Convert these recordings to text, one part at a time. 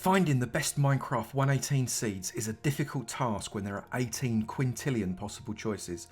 Finding the best Minecraft 118 seeds is a difficult task when there are 18 quintillion possible choices.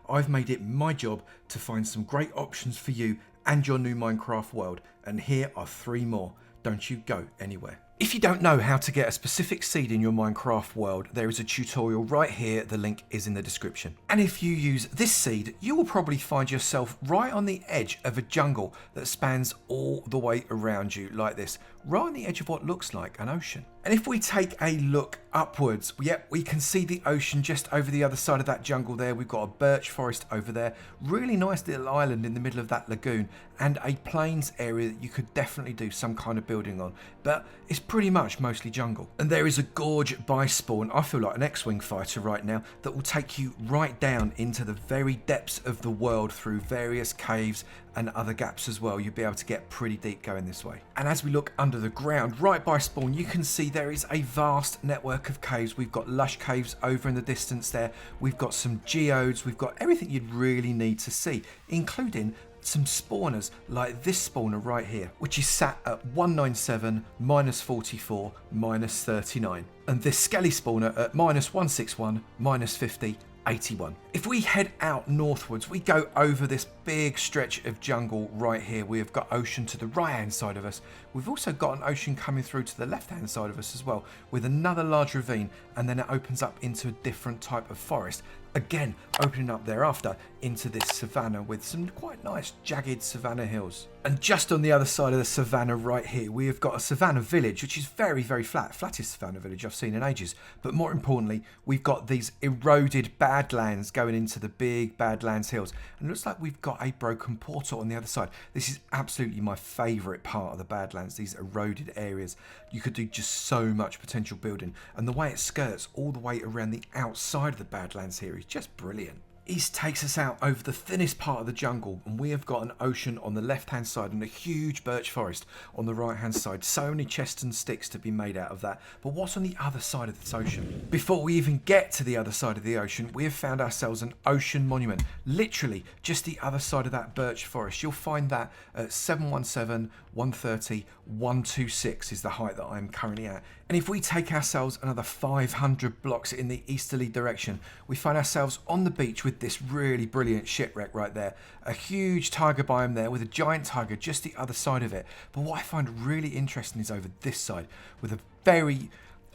I've made it my job to find some great options for you and your new Minecraft world, and here are 3 more. Don't you go anywhere. If you don't know how to get a specific seed in your Minecraft world, there is a tutorial right here, the link is in the description. And if you use this seed, you will probably find yourself right on the edge of a jungle that spans all the way around you like this, right on the edge of what looks like an ocean. And if we take a look upwards, yep, we can see the ocean just over the other side of that jungle there. We've got a birch forest over there, really nice little island in the middle of that lagoon, and a plains area that you could definitely do some kind of building on, but it's pretty much mostly jungle. And there is a gorge by spawn, I feel like an X-Wing fighter right now, that will take you right down into the very depths of the world through various caves and other gaps as well. You'll be able to get pretty deep going this way. And as we look under the ground right by spawn, you can see there is a vast network of caves. We've got lush caves over in the distance there. We've got some geodes. We've got everything you'd really need to see, including some spawners like this spawner right here, which is sat at 197, -44, -39. And this skelly spawner at -161, -50, 81. If we head out northwards, we go over this big stretch of jungle right here. We have got ocean to the right hand side of us. We've also got an ocean coming through to the left hand side of us as well, with another large ravine, and then it opens up into a different type of forest. Again, opening up thereafter into this savanna with some quite nice jagged savanna hills. And just on the other side of the savanna right here, we have got a savanna village, which is very, very flat. Flattest savanna village I've seen in ages. But more importantly, we've got these eroded badlands going into the big Badlands hills. And it looks like we've got a broken portal on the other side. This is absolutely my favourite part of the Badlands, these eroded areas. You could do just so much potential building. And the way it skirts all the way around the outside of the Badlands here is just brilliant. East takes us out over the thinnest part of the jungle, and we have got an ocean on the left hand side and a huge birch forest on the right hand side. So many chests and sticks to be made out of that. But what's on the other side of this ocean? Before we even get to the other side of the ocean, we have found ourselves an ocean monument, literally just the other side of that birch forest. You'll find that at 717, 130, 126 is the height that I'm currently at. And if we take ourselves another 500 blocks in the easterly direction, we find ourselves on the beach with this really brilliant shipwreck right there. A huge tiger biome there with a giant tiger just the other side of it. But what I find really interesting is over this side with a very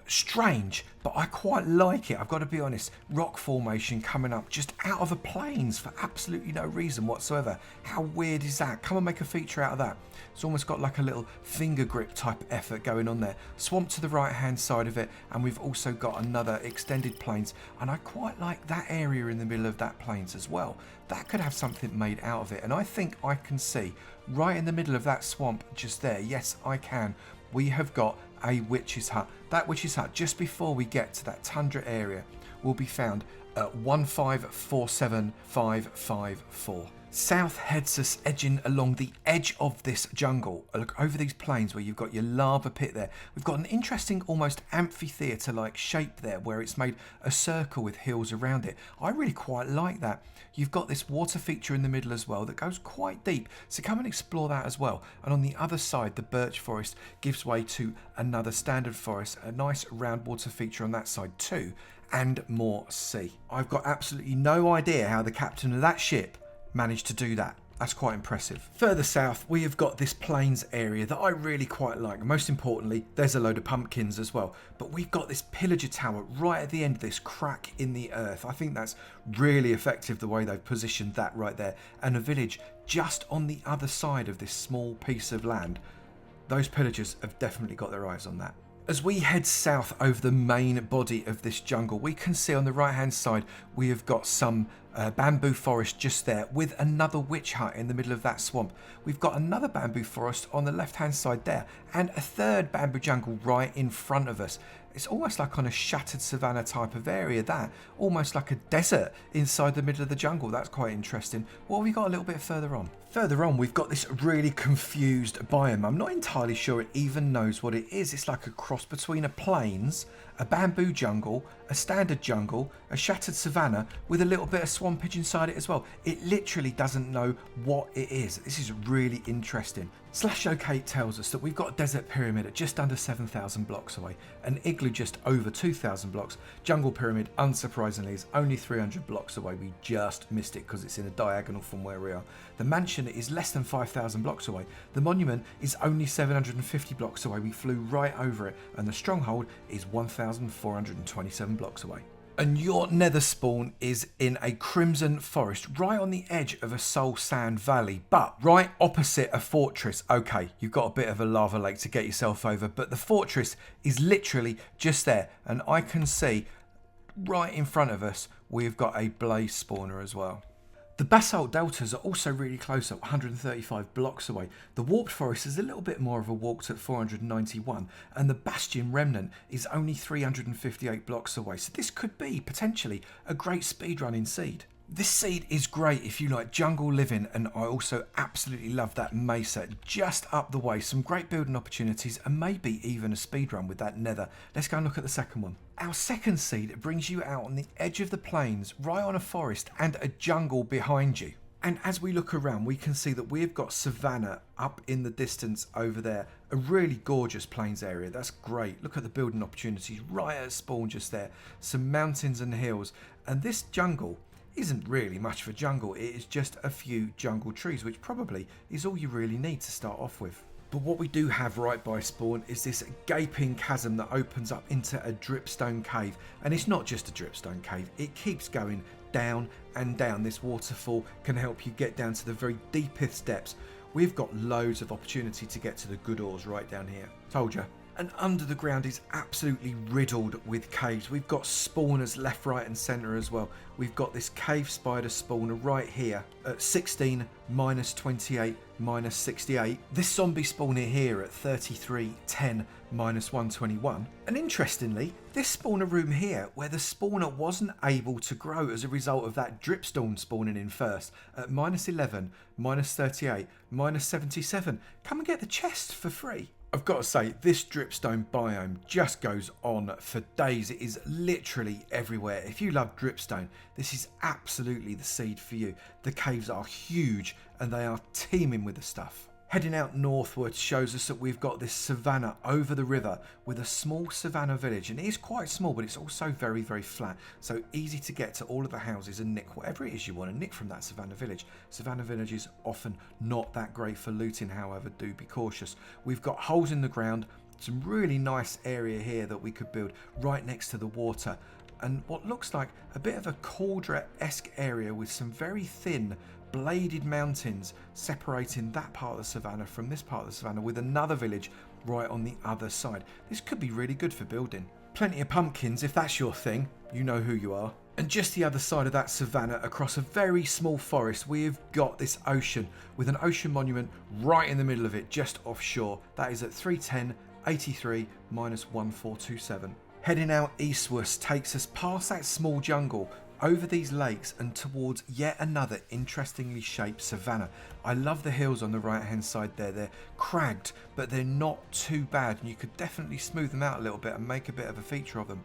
strange, but I quite like it, I've got to be honest, rock formation coming up just out of the plains for absolutely no reason whatsoever. How weird is that? Come and make a feature out of that. It's almost got like a little finger grip type effort going on there. Swamp to the right hand side of it, and we've also got another extended plains, and I quite like that area in the middle of that plains as well. That could have something made out of it, and I think I can see right in the middle of that swamp just there, yes I can, we have got a witch's hut. That witch's hut, just before we get to that tundra area, will be found at 1547554. South heads us edging along the edge of this jungle. Look over these plains where you've got your lava pit there. We've got an interesting almost amphitheatre like shape there where it's made a circle with hills around it. I really quite like that. You've got this water feature in the middle as well that goes quite deep, so come and explore that as well. And on the other side, the birch forest gives way to another standard forest, a nice round water feature on that side too, and more sea. I've got absolutely no idea how the captain of that ship managed to do that. That's quite impressive. Further south, we have got this plains area that I really quite like. Most importantly, there's a load of pumpkins as well. But we've got this pillager tower right at the end of this crack in the earth. I think that's really effective the way they've positioned that right there. And a village just on the other side of this small piece of land. Those pillagers have definitely got their eyes on that. As we head south over the main body of this jungle, we can see on the right hand side we have got some bamboo forest just there with another witch hut in the middle of that swamp. We've got another bamboo forest on the left hand side there and a third bamboo jungle right in front of us. It's almost like on a shattered savanna type of area, that almost like a desert inside the middle of the jungle. That's quite interesting. What have we got a little bit further on? Further on, we've got this really confused biome. I'm not entirely sure it even knows what it is. It's like a cross between a plains, a bamboo jungle, a standard jungle, a shattered savanna with a little bit of swampage inside it as well. It literally doesn't know what it is. This is really interesting. Slash OK tells us that we've got a desert pyramid at just under 7,000 blocks away, an igloo just over 2,000 blocks, jungle pyramid unsurprisingly is only 300 blocks away, we just missed it because it's in a diagonal from where we are. The mansion is less than 5,000 blocks away, the monument is only 750 blocks away, we flew right over it, and the stronghold is 1,427 blocks away. And your nether spawn is in a crimson forest right on the edge of a soul sand valley, but right opposite a fortress. Okay, you've got a bit of a lava lake to get yourself over, but the fortress is literally just there, and I can see right in front of us we've got a blaze spawner as well. The basalt deltas are also really close at 135 blocks away. The warped forest is a little bit more of a walk at 491, and the bastion remnant is only 358 blocks away. So this could be potentially a great speedrunning seed. This seed is great if you like jungle living, and I also absolutely love that mesa just up the way. Some great building opportunities and maybe even a speedrun with that nether. Let's go and look at the second one. Our second seed brings you out on the edge of the plains, right on a forest and a jungle behind you. And as we look around, we can see that we've got savanna up in the distance over there. A really gorgeous plains area. That's great. Look at the building opportunities right at spawn just there. Some mountains and hills. And this jungle isn't really much of a jungle. It is just a few jungle trees, which probably is all you really need to start off with. But what we do have right by spawn is this gaping chasm that opens up into a dripstone cave. And it's not just a dripstone cave, it keeps going down and down. This waterfall can help you get down to the very deepest depths. We've got loads of opportunity to get to the good ores right down here. Told ya. And under the ground is absolutely riddled with caves. We've got spawners left, right and centre as well. We've got this cave spider spawner right here at 16, minus 28, minus 68. This zombie spawner here at 33, 10, minus 121. And interestingly, this spawner room here, where the spawner wasn't able to grow as a result of that dripstone spawning in first, at minus 11, minus 38, minus 77. Come and get the chest for free. I've got to say, this dripstone biome just goes on for days. It is literally everywhere. If you love dripstone, this is absolutely the seed for you. The caves are huge and they are teeming with the stuff. Heading out northwards shows us that we've got this savanna over the river with a small savanna village, and it is quite small, but it's also very, very flat, so easy to get to all of the houses and nick whatever it is you want to nick from that savanna village. Savanna village is often not that great for looting, however, do be cautious. We've got holes in the ground, some really nice area here that we could build right next to the water, and what looks like a bit of a cauldron-esque area with some very thin bladed mountains separating that part of the savannah from this part of the savannah, with another village right on the other side. This could be really good for building. Plenty of pumpkins if that's your thing, you know who you are. And just the other side of that savannah, across a very small forest, we've got this ocean with an ocean monument right in the middle of it, just offshore. That is at 310, 83, minus 1427. Heading out eastwards takes us past that small jungle, over these lakes and towards yet another interestingly shaped savanna. I love the hills on the right hand side there. They're cragged, but they're not too bad, and you could definitely smooth them out a little bit and make a bit of a feature of them.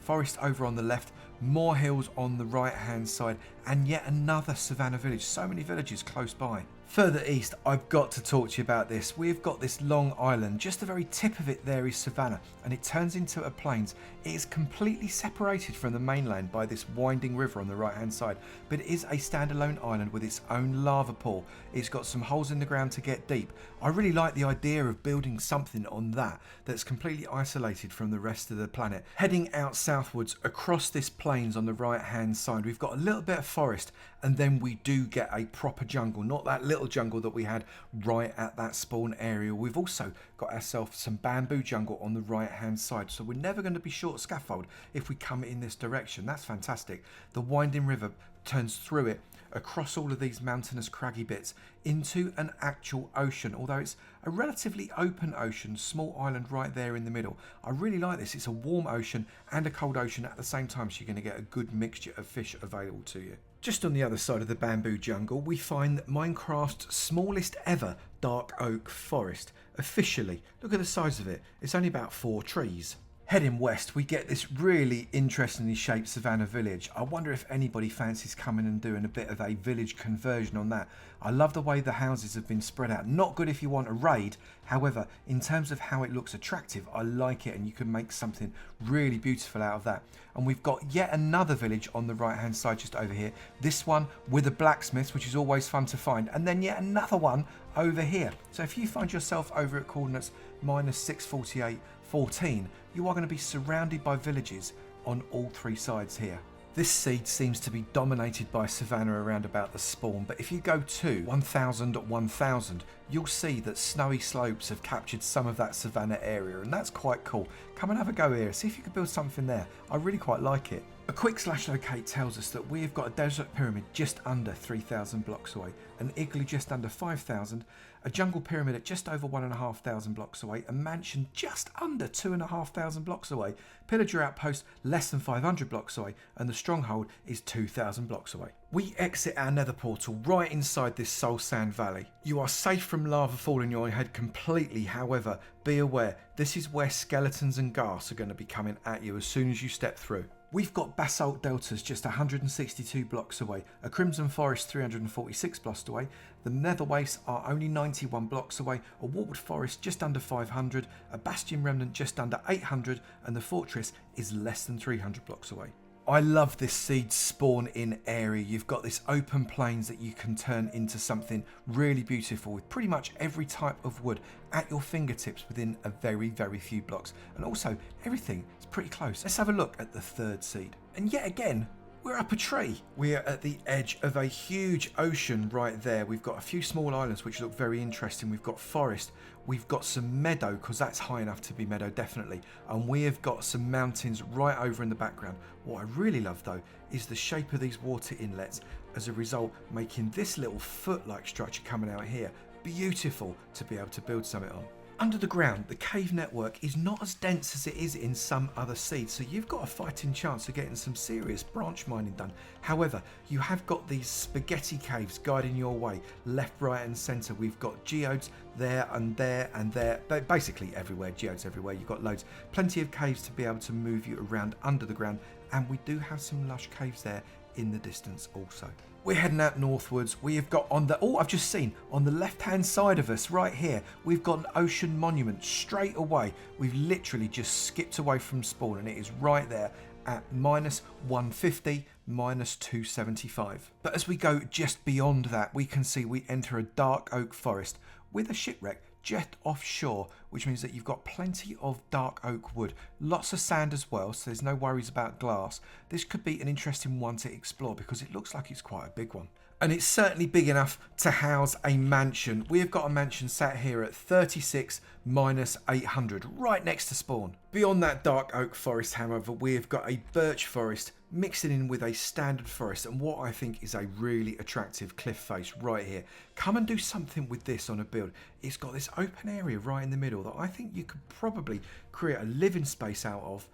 Forest over on the left, more hills on the right hand side, and yet another savanna village. So many villages close by. Further east, I've got to talk to you about this. We've got this long island, just the very tip of it there is savanna, and it turns into a plains. It is completely separated from the mainland by this winding river on the right hand side, but it is a standalone island with its own lava pool. It's got some holes in the ground to get deep. I really like the idea of building something on that that's completely isolated from the rest of the planet. Heading out southwards across this plains on the right hand side, we've got a little bit of forest, and then we do get a proper jungle, not that little jungle that we had right at that spawn area. We've also got ourselves some bamboo jungle on the right hand side, so we're never going to be short scaffold if we come in this direction. That's fantastic. The winding river turns through it, across all of these mountainous craggy bits, into an actual ocean, although it's a relatively open ocean, small island right there in the middle. I really like this. It's a warm ocean and a cold ocean at the same time, so you're going to get a good mixture of fish available to you. Just on the other side of the bamboo jungle, we find Minecraft's smallest ever dark oak forest. Officially, look at the size of it. It's only about 4 trees. Heading west, we get this really interestingly shaped savannah village. I wonder if anybody fancies coming and doing a bit of a village conversion on that. I love the way the houses have been spread out. Not good if you want a raid, however, in terms of how it looks attractive, I like it, and you can make something really beautiful out of that. And we've got yet another village on the right hand side just over here. This one with a blacksmith, which is always fun to find, and then yet another one over here. So if you find yourself over at coordinates -648, 14, you are going to be surrounded by villages on all three sides here. This seed seems to be dominated by savannah around about the spawn, but if you go to 1000 at 1000, you'll see that snowy slopes have captured some of that savannah area, and that's quite cool. Come and have a go here, see if you can build something there. I really quite like it. A quick slash locate tells us that we've got a desert pyramid just under 3000 blocks away, an igloo just under 5000, a jungle pyramid at just over 1500 blocks away, a mansion just under 2500 blocks away, pillager outpost less than 500 blocks away, and the stronghold is 2000 blocks away. We exit our nether portal right inside this soul sand valley. You are safe from lava falling on your head completely, however, be aware, this is where skeletons and ghast are going to be coming at you as soon as you step through. We've got basalt deltas just 162 blocks away, a crimson forest 346 blocks away, the nether wastes are only 91 blocks away, a warped forest just under 500, a bastion remnant just under 800, and the fortress is less than 300 blocks away. I love this seed spawn in area. You've got this open plains that you can turn into something really beautiful with pretty much every type of wood at your fingertips within a very, very few blocks. And also everything is pretty close. Let's have a look at the third seed. And yet again, we're up a tree. We are at the edge of a huge ocean right there. We've got a few small islands which look very interesting. We've got forest. We've got some meadow, because that's high enough to be meadow, definitely. And we have got some mountains right over in the background. What I really love, though, is the shape of these water inlets, as a result, making this little foot-like structure coming out here beautiful to be able to build something on. Under the ground, the cave network is not as dense as it is in some other seeds, so you've got a fighting chance of getting some serious branch mining done. However, you have got these spaghetti caves guiding your way, left, right and centre. We've got geodes there and there and there, basically everywhere, geodes everywhere. You've got loads, plenty of caves to be able to move you around under the ground, and we do have some lush caves there in the distance also. We're heading out northwards. We have got on the, I've just seen on the left hand side of us right here, we've got an ocean monument straight away. We've literally just skipped away from spawn, and it is right there at -150, -275. But as we go just beyond that, we can see we enter a dark oak forest with a shipwreck just offshore, which means that you've got plenty of dark oak wood, lots of sand as well, so there's no worries about glass. This could be an interesting one to explore because it looks like it's quite a big one. And it's certainly big enough to house a mansion. We have got a mansion sat here at 36 -800, right next to spawn. Beyond that dark oak forest, however, we have got a birch forest mixing in with a standard forest, and what I think is a really attractive cliff face right here. Come and do something with this on a build. It's got this open area right in the middle that I think you could probably create a living space out of.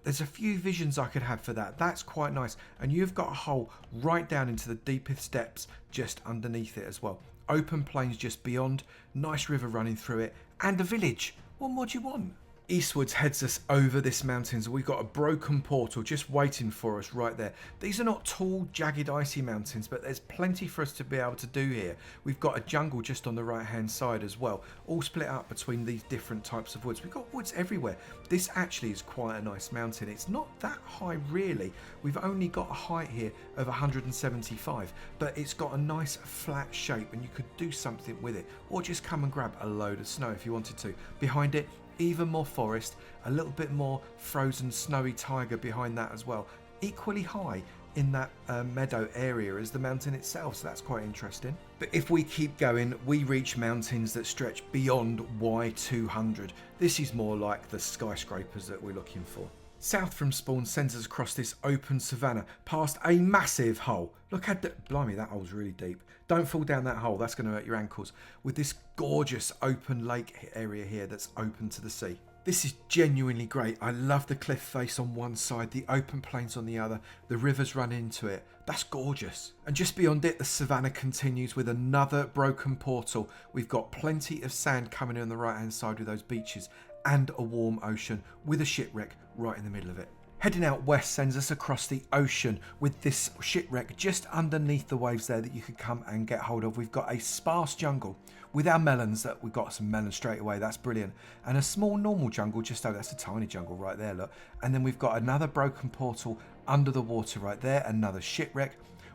There's a few visions I could have for that. That's quite nice. And you've got a hole right down into the deepest depths just underneath it as well. Open plains just beyond, nice river running through it, and a village. What more do you want? Eastwards heads us over this mountains. We've got a broken portal just waiting for us right there. These are not tall, jagged, icy mountains, but there's plenty for us to be able to do here. We've got a jungle just on the right hand side as well, all split up between these different types of woods. We've got woods everywhere. This actually is quite a nice mountain. It's not that high really. We've only got a height here of 175, but it's got a nice flat shape and you could do something with it, or just come and grab a load of snow if you wanted to. Behind it, even more forest, a little bit more frozen snowy taiga behind that as well. Equally high in that meadow area as the mountain itself, so that's quite interesting. But if we keep going, we reach mountains that stretch beyond Y200. This is more like the skyscrapers that we're looking for. South from spawn sends us across this open savannah past a massive hole. Look at that, blimey, that hole's really deep. Don't fall down that hole, that's going to hurt your ankles. With this gorgeous open lake area here that's open to the sea. This is genuinely great. I love the cliff face on one side, the open plains on the other, the rivers run into it. That's gorgeous. And just beyond it, the savannah continues with another broken portal. We've got plenty of sand coming in on the right hand side with those beaches, and a warm ocean with a shipwreck right in the middle of it. Heading out west sends us across the ocean with this shipwreck just underneath the waves there that you could come and get hold of. We've got a sparse jungle with our melons, that we've got some melons straight away, that's brilliant. And a small normal jungle just over, that's a tiny jungle right there, look. And then we've got another broken portal under the water right there, another shipwreck.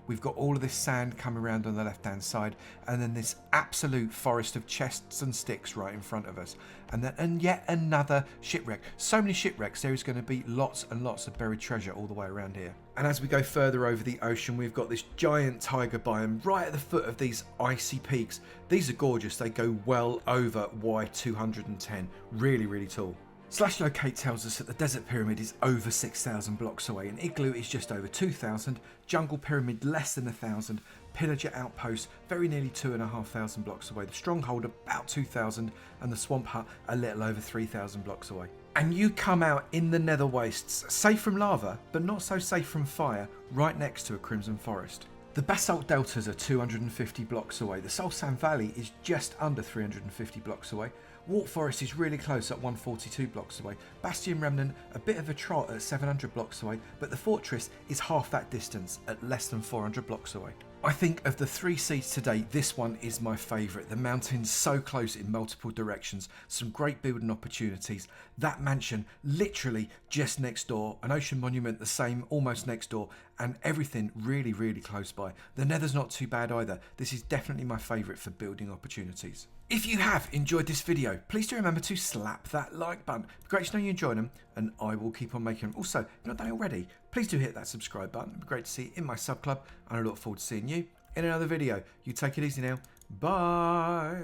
We've got all of this sand coming around on the left hand side, and then this absolute forest of chests and sticks right in front of us, and yet another shipwreck. So many shipwrecks, there is going to be lots and lots of buried treasure all the way around here. And as we go further over the ocean, we've got this giant tiger biome right at the foot of these icy peaks. These are gorgeous, they go well over Y210, really tall. Slash Locate tells us that the Desert Pyramid is over 6,000 blocks away, and Igloo is just over 2,000, Jungle Pyramid less than 1,000, Pillager Outpost very nearly 2,500 blocks away, the Stronghold about 2,000, and the Swamp Hut a little over 3,000 blocks away. And you come out in the Nether Wastes, safe from lava, but not so safe from fire, right next to a Crimson Forest. The Basalt Deltas are 250 blocks away, the Soul Sand Valley is just under 350 blocks away, Wart Forest is really close at 142 blocks away, Bastion Remnant a bit of a trot at 700 blocks away, but the Fortress is half that distance at less than 400 blocks away. I think of the 3 seeds today, this one is my favourite. The mountain's so close in multiple directions, some great building opportunities. That mansion literally just next door, an ocean monument the same almost next door, and everything really close by. The Nether's not too bad either. This is definitely my favourite for building opportunities. If you have enjoyed this video, please do remember to slap that like button. It'd be great to know you enjoyed them, and I will keep on making them. Also, if you're not done already, please do hit that subscribe button. It'd be great to see you in my sub club, and I look forward to seeing you in another video. You take it easy now. Bye.